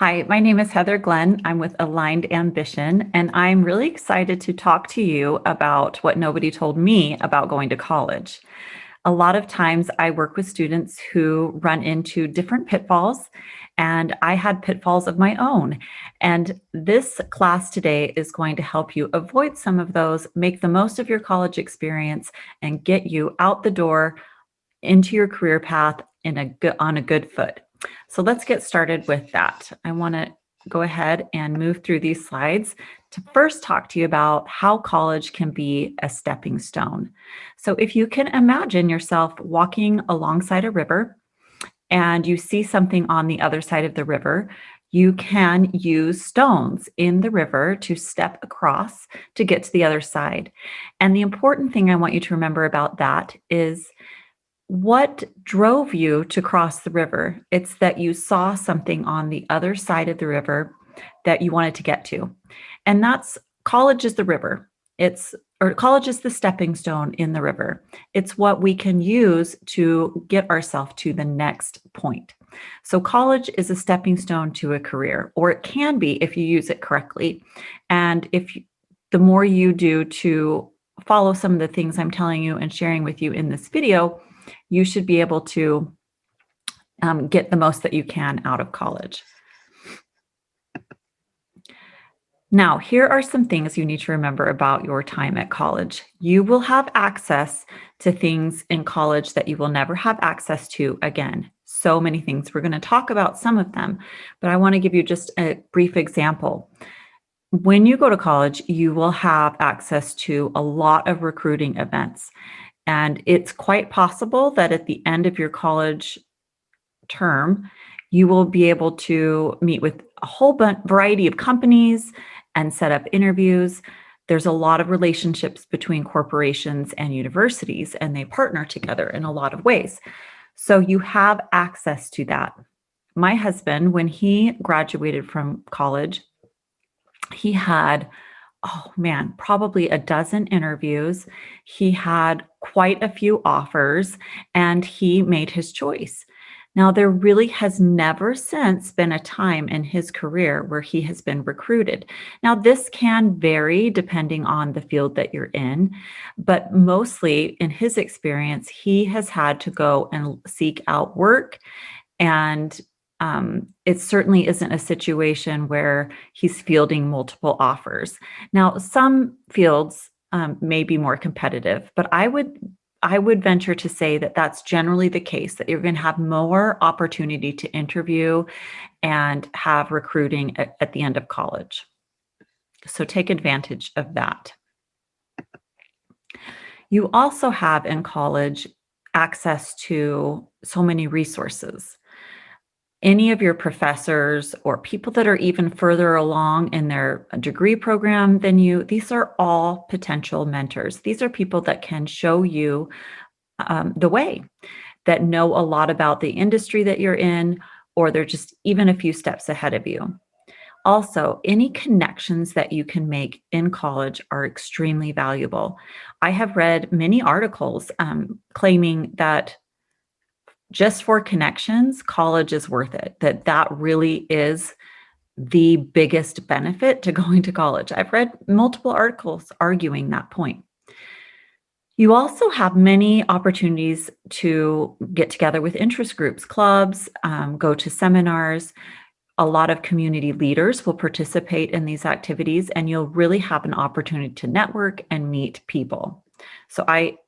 Hi, my name is Heather Glenn. I'm with Aligned Ambition, and I'm really excited to talk to you about what nobody told me about going to college. A lot of times I work with students who run into different pitfalls, and I had pitfalls of my own. And this class today is going to help you avoid some of those, make the most of your college experience, and get you out the door into your career path on a good foot. So let's get started with that. I want to go ahead and move through these slides to first talk to you about how college can be a stepping stone. So if you can imagine yourself walking alongside a river and you see something on the other side of the river, you can use stones in the river to step across to get to the other side. And the important thing I want you to remember about that is what drove you to cross the river? It's that you saw something on the other side of the river that you wanted to get to. And that's college is the river. College is the stepping stone in the river. It's what we can use to get ourselves to the next point. So college is a stepping stone to a career, or it can be if you use it correctly. And the more you do to follow some of the things I'm telling you and sharing with you in this video, you should be able to get the most that you can out of college. Now, here are some things you need to remember about your time at college. You will have access to things in college that you will never have access to again. So many things. We're going to talk about some of them, but I want to give you just a brief example. When you go to college, you will have access to a lot of recruiting events. And it's quite possible that at the end of your college term, you will be able to meet with a whole variety of companies and set up interviews. There's a lot of relationships between corporations and universities, and they partner together in a lot of ways. So you have access to that. My husband, when he graduated from college, he had probably a dozen interviews. He had quite a few offers, and he made his choice. Now, there really has never since been a time in his career where he has been recruited. Now, this can vary depending on the field that you're in, but mostly in his experience, he has had to go and seek out work, and it certainly isn't a situation where he's fielding multiple offers. Now, some fields may be more competitive, but I would venture to say that that's generally the case, that you're going to have more opportunity to interview and have recruiting at the end of college. So take advantage of that. You also have in college access to so many resources. Any of your professors or people that are even further along in their degree program than you, these are all potential mentors. These are people that can show you the way, that know a lot about the industry that you're in, or they're just even a few steps ahead of you. Also, any connections that you can make in college are extremely valuable. I have read many articles claiming that just for connections, college is worth it, that really is the biggest benefit to going to college. I've read multiple articles arguing that point. You also have many opportunities to get together with interest groups, clubs, go to seminars. A lot of community leaders will participate in these activities, and you'll really have an opportunity to network and meet people. So I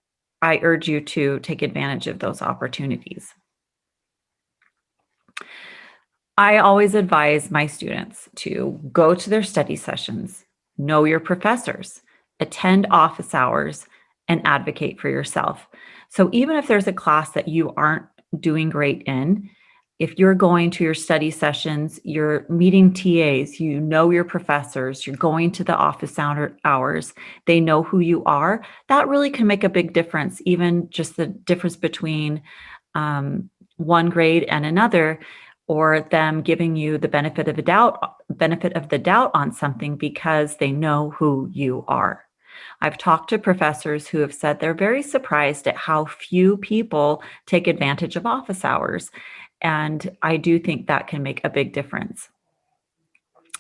urge you to take advantage of those opportunities. I always advise my students to go to their study sessions, know your professors, attend office hours, and advocate for yourself. So even if there's a class that you aren't doing great in, if you're going to your study sessions, you're meeting TAs, you know your professors, you're going to the office hours, they know who you are, that really can make a big difference. Even just the difference between one grade and another, or them giving you the benefit of the doubt on something because they know who you are. I've talked to professors who have said they're very surprised at how few people take advantage of office hours. And I do think that can make a big difference.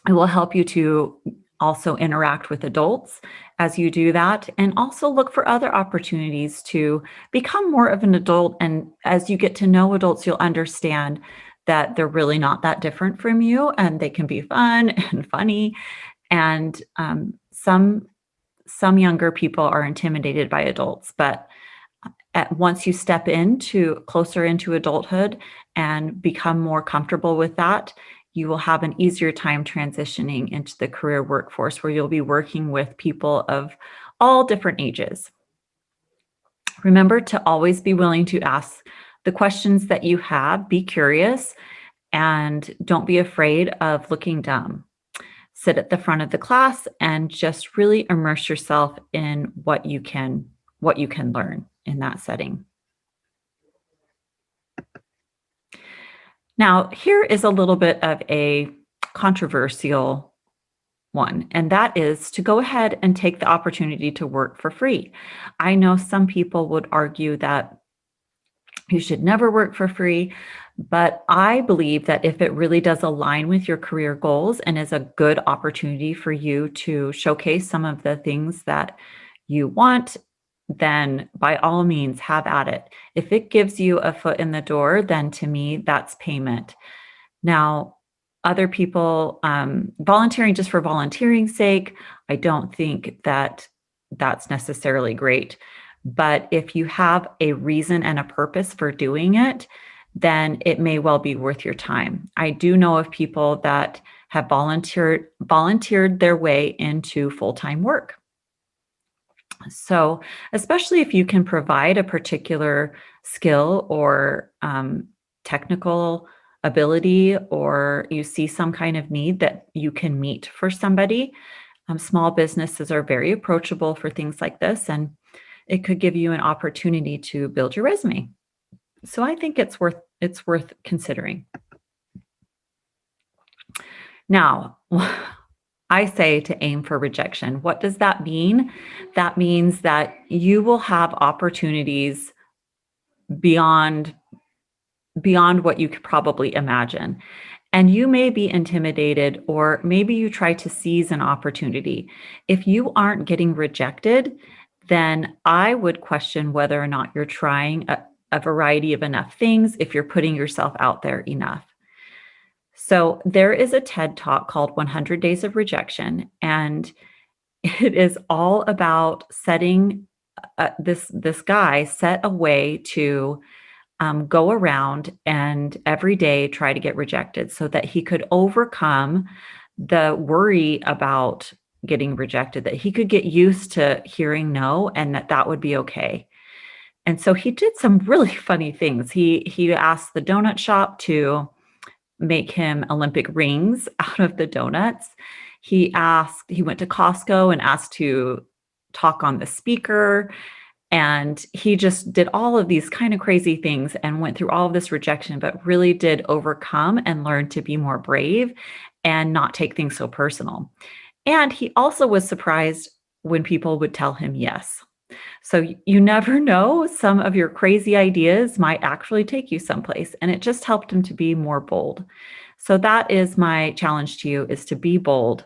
It will help you to also interact with adults as you do that, and also look for other opportunities to become more of an adult. And as you get to know adults, you'll understand that they're really not that different from you, and they can be fun and funny. And some younger people are intimidated by adults, but once you step into closer into adulthood and become more comfortable with that, you will have an easier time transitioning into the career workforce, where you'll be working with people of all different ages. Remember to always be willing to ask the questions that you have. Be curious and don't be afraid of looking dumb. Sit at the front of the class and just really immerse yourself in what you can learn in that setting. Now, here is a little bit of a controversial one, and that is to go ahead and take the opportunity to work for free. I know some people would argue that you should never work for free, but I believe that if it really does align with your career goals and is a good opportunity for you to showcase some of the things that you want, then by all means, have at it. If it gives you a foot in the door, then to me, that's payment. Now, other people volunteering just for volunteering's sake, I don't think that that's necessarily great. But if you have a reason and a purpose for doing it, then it may well be worth your time. I do know of people that have volunteered their way into full-time work. So, especially if you can provide a particular skill or technical ability, or you see some kind of need that you can meet for somebody, small businesses are very approachable for things like this, and it could give you an opportunity to build your resume. So I think it's worth considering. Now, I say to aim for rejection. What does that mean? That means that you will have opportunities beyond what you could probably imagine. And you may be intimidated, or maybe you try to seize an opportunity. If you aren't getting rejected, then I would question whether or not you're trying a variety of enough things, if you're putting yourself out there enough. So there is a TED Talk called 100 Days of Rejection, and it is all about setting this guy set a way to go around and every day try to get rejected, so that he could overcome the worry about getting rejected, that he could get used to hearing no, and that would be okay. And so he did some really funny things. He asked the donut shop to make him Olympic rings out of the donuts. He went to Costco and asked to talk on the speaker. And he just did all of these kind of crazy things and went through all of this rejection, but really did overcome and learn to be more brave and not take things so personal. And he also was surprised when people would tell him yes. So you never know, some of your crazy ideas might actually take you someplace, and it just helped him to be more bold. So that is my challenge to you, is to be bold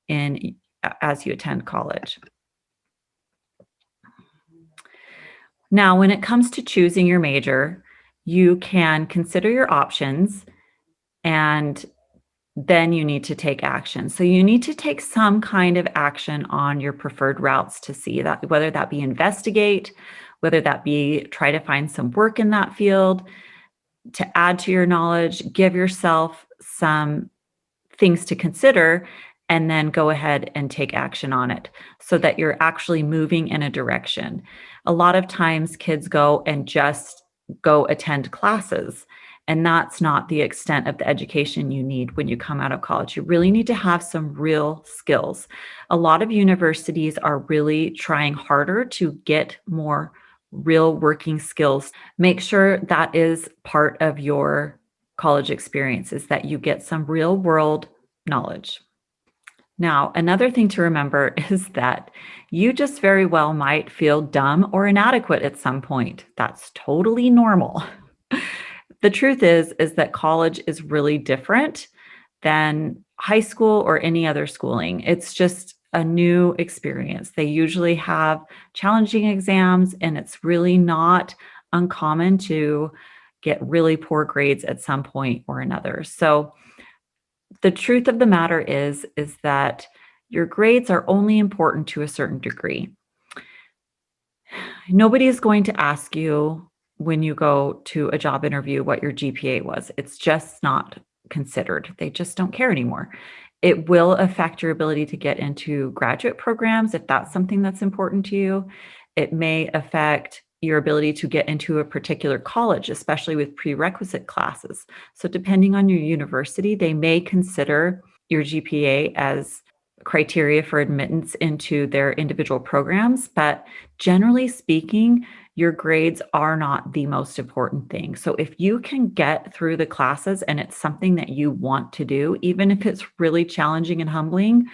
as you attend college. Now, when it comes to choosing your major, you can consider your options, and then you need to take action. So you need to take some kind of action on your preferred routes to see that, whether that be investigate, whether that be try to find some work in that field, to add to your knowledge, give yourself some things to consider, and then go ahead and take action on it so that you're actually moving in a direction. A lot of times kids go and just go attend classes, and that's not the extent of the education you need when you come out of college. You really need to have some real skills. A lot of universities are really trying harder to get more real working skills. Make sure that is part of your college experience, is that you get some real world knowledge. Now, another thing to remember is that you just very well might feel dumb or inadequate at some point. That's totally normal. The truth is that college is really different than high school or any other schooling. It's just a new experience. They usually have challenging exams, and it's really not uncommon to get really poor grades at some point or another. So the truth of the matter is that your grades are only important to a certain degree. Nobody is going to ask you when you go to a job interview what your GPA was. It's just not considered. They just don't care anymore. It will affect your ability to get into graduate programs if that's something that's important to you. It may affect your ability to get into a particular college, especially with prerequisite classes. So, depending on your university, they may consider your GPA as criteria for admittance into their individual programs. But generally speaking, your grades are not the most important thing. So if you can get through the classes and it's something that you want to do, even if it's really challenging and humbling,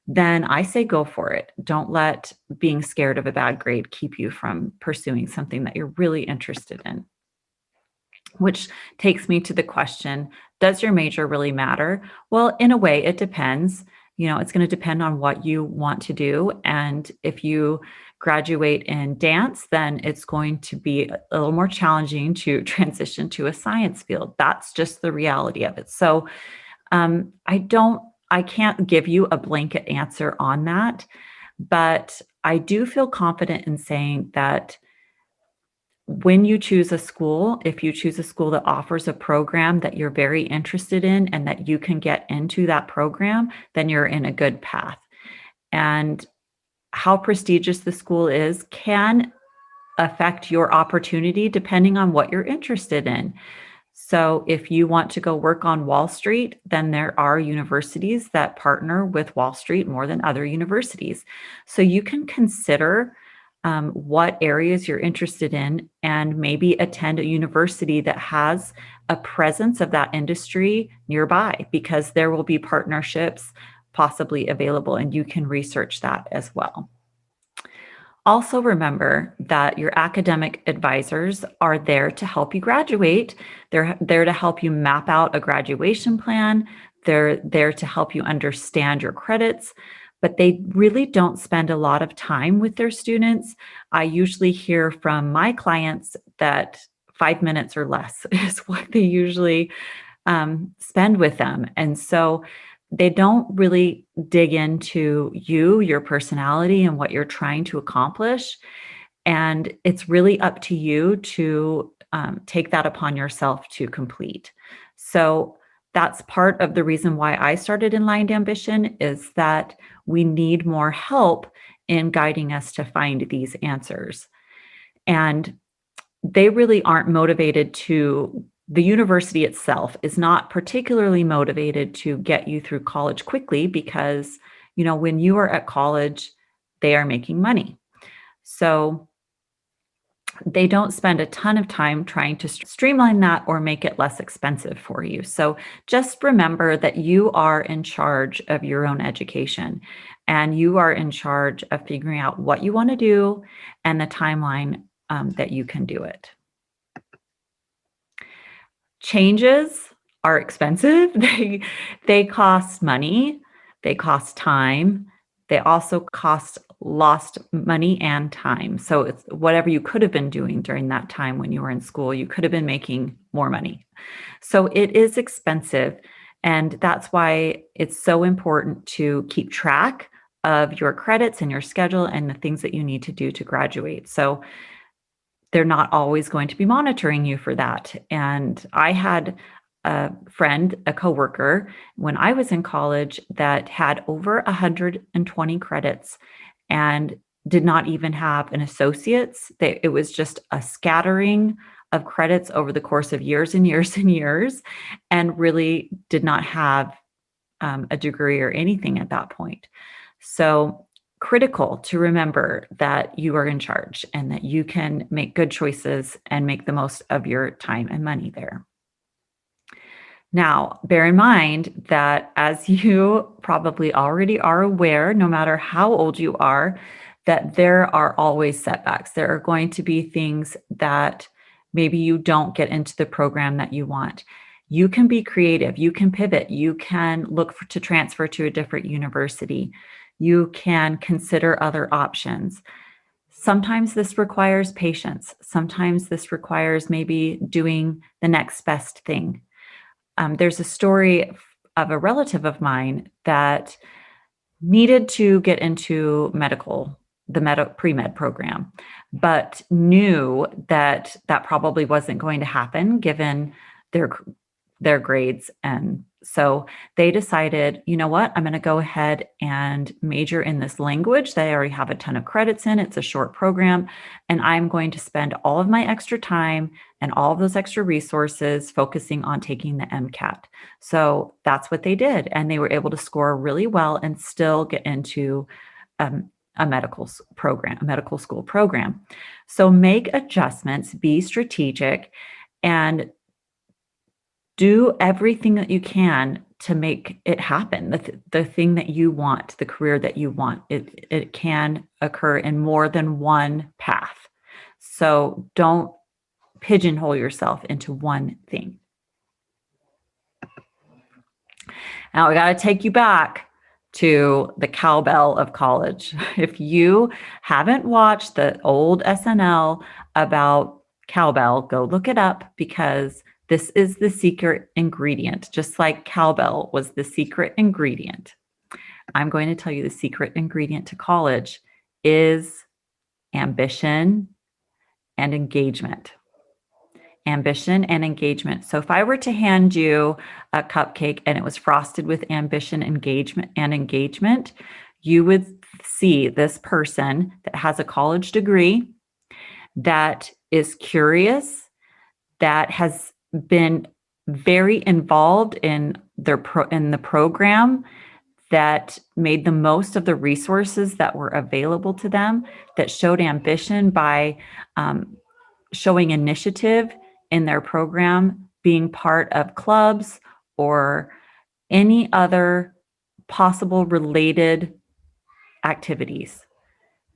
then I say go for it. Don't let being scared of a bad grade keep you from pursuing something that you're really interested in. Which takes me to the question, does your major really matter? Well, in a way, it depends. It's going to depend on what you want to do. And if you graduate in dance, then it's going to be a little more challenging to transition to a science field. That's just the reality of it. So I can't give you a blanket answer on that, but I do feel confident in saying that when you choose a school, if you choose a school that offers a program that you're very interested in and that you can get into that program, then you're in a good path. And how prestigious the school is can affect your opportunity depending on what you're interested in. So if you want to go work on Wall Street, then there are universities that partner with Wall Street more than other universities. So you can consider what areas you're interested in and maybe attend a university that has a presence of that industry nearby, because there will be partnerships possibly available and you can research that as well. Also remember that your academic advisors are there to help you graduate. They're there to help you map out a graduation plan. They're there to help you understand your credits, but they really don't spend a lot of time with their students. I usually hear from my clients that 5 minutes or less is what they usually spend with them. And so they don't really dig into you, your personality, and what you're trying to accomplish. And it's really up to you to take that upon yourself to complete. So that's part of the reason why I started Enlightened Ambition, is that we need more help in guiding us to find these answers. And they really aren't motivated to, the university itself is not particularly motivated to get you through college quickly, because, when you are at college, they are making money. So they don't spend a ton of time trying to streamline that or make it less expensive for you. So just remember that you are in charge of your own education, and you are in charge of figuring out what you want to do and the timeline that you can do it. Changes are expensive. They cost money, they cost time, they also cost lost money and time. So it's whatever you could have been doing during that time when you were in school, you could have been making more money. So it is expensive. And that's why it's so important to keep track of your credits and your schedule and the things that you need to do to graduate. So they're not always going to be monitoring you for that. And I had a friend, a coworker, when I was in college that had over 120 credits and did not even have an associate's. It was just a scattering of credits over the course of years and years and years, and really did not have a degree or anything at that point. So critical to remember that you are in charge and that you can make good choices and make the most of your time and money there. Now, bear in mind that, as you probably already are aware, no matter how old you are, that there are always setbacks. There are going to be things that maybe you don't get into the program that you want. You can be creative. You can pivot. You can look to transfer to a different university. You can consider other options. Sometimes this requires patience. Sometimes this requires maybe doing the next best thing. There's a story of a relative of mine that needed to get into the pre-med program, but knew that that probably wasn't going to happen given their grades. And so they decided, you know what, I'm going to go ahead and major in this language that I already have a ton of credits in. It's a short program, and I'm going to spend all of my extra time and all of those extra resources focusing on taking the MCAT. So that's what they did. And they were able to score really well and still get into a medical school program. So make adjustments, be strategic, and do everything that you can to make it happen. The thing that you want, the career that you want, it can occur in more than one path. So don't pigeonhole yourself into one thing. Now I got to take you back to the cowbell of college. If you haven't watched the old SNL about cowbell, go look it up, because this is the secret ingredient, just like cowbell was the secret ingredient. I'm going to tell you the secret ingredient to college is ambition and engagement. Ambition and engagement. So if I were to hand you a cupcake and it was frosted with ambition, engagement, you would see this person that has a college degree, that is curious, that has been very involved in the program, that made the most of the resources that were available to them, that showed ambition by showing initiative in their program, being part of clubs or any other possible related activities.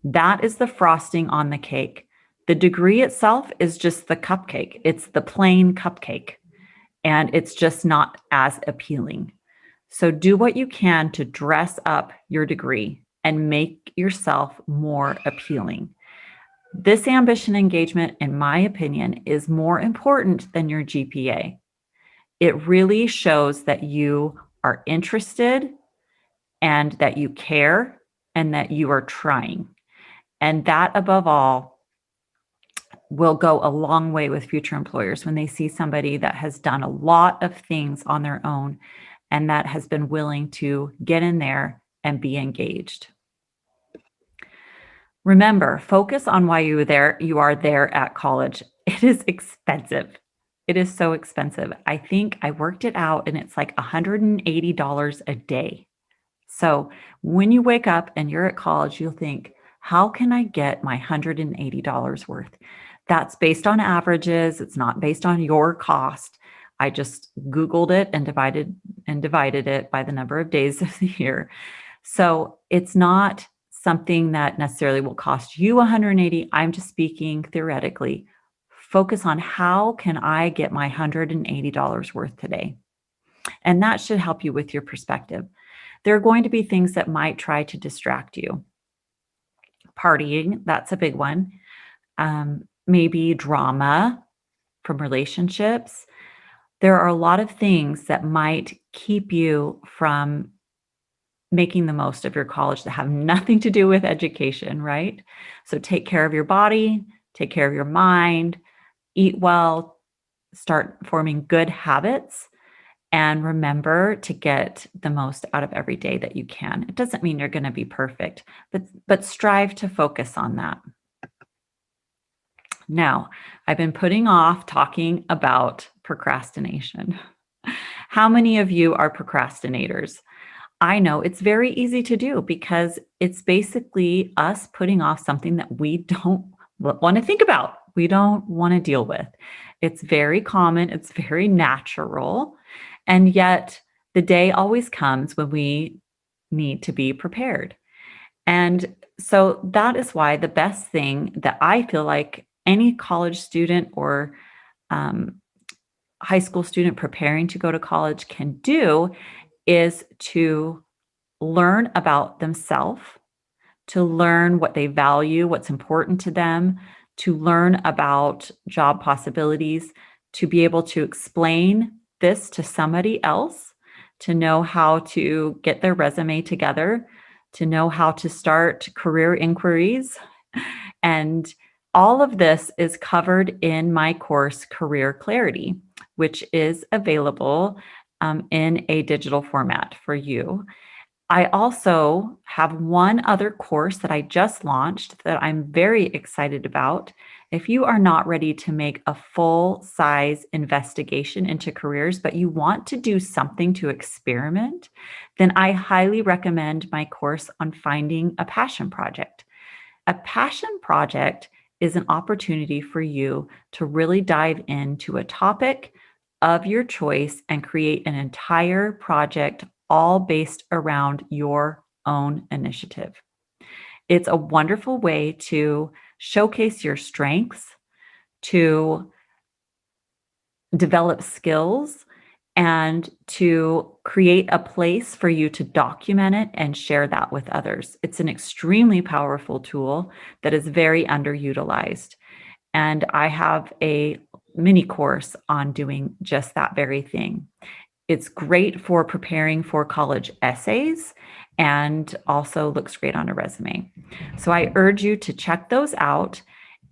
That is the frosting on the cake. The degree itself is just the cupcake. It's the plain cupcake, and it's just not as appealing. So do what you can to dress up your degree and make yourself more appealing. This ambition engagement, in my opinion, is more important than your GPA. It really shows that you are interested and that you care and that you are trying. And that, above all, will go a long way with future employers when they see somebody that has done a lot of things on their own and that has been willing to get in there and be engaged. Remember, focus on why you are there at college. It is expensive. It is so expensive. I think I worked it out and it's like $180 a day. So when you wake up and you're at college, you'll think, how can I get my $180 worth? That's based on averages. It's not based on your cost. I just Googled it and divided it by the number of days of the year. So it's not something that necessarily will cost you 180. I'm just speaking theoretically. Focus on how can I get my $180 worth today? And that should help you with your perspective. There are going to be things that might try to distract you. Partying, that's a big one. Maybe drama from relationships. There are a lot of things that might keep you from making the most of your college that have nothing to do with education, right? So take care of your body, take care of your mind, eat well, start forming good habits, and remember to get the most out of every day that you can. It doesn't mean you're going to be perfect, but strive to focus on that. Now, I've been putting off talking about procrastination. How many of you are procrastinators? I know it's very easy to do because it's basically us putting off something that we don't want to think about. We don't want to deal with. It's very common. It's very natural. And yet the day always comes when we need to be prepared. And so that is why the best thing that I feel like any college student or high school student preparing to go to college can do is to learn about themselves, to learn what they value, what's important to them, to learn about job possibilities, to be able to explain this to somebody else, to know how to get their resume together, to know how to start career inquiries. And all of this is covered in my course, Career Clarity, which is available in a digital format for you. I also have one other course that I just launched that I'm very excited about. If you are not ready to make a full-size investigation into careers, but you want to do something to experiment, then I highly recommend my course on finding a passion project. A passion project is an opportunity for you to really dive into a topic of your choice and create an entire project all based around your own initiative. It's a wonderful way to showcase your strengths, to develop skills, and to create a place for you to document it and share that with others. It's an extremely powerful tool that is very underutilized. And I have a mini course on doing just that very thing. It's great for preparing for college essays and also looks great on a resume. So I urge you to check those out.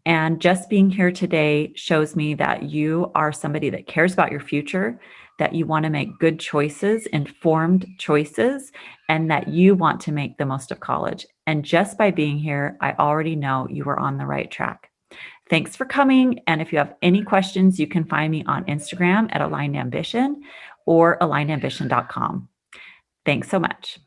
And just being here today shows me that you are somebody that cares about your future, that you want to make good choices, informed choices, and that you want to make the most of college. And just by being here, I already know you are on the right track. Thanks for coming. And if you have any questions, you can find me on Instagram at Aligned Ambition or alignedambition.com. Thanks so much.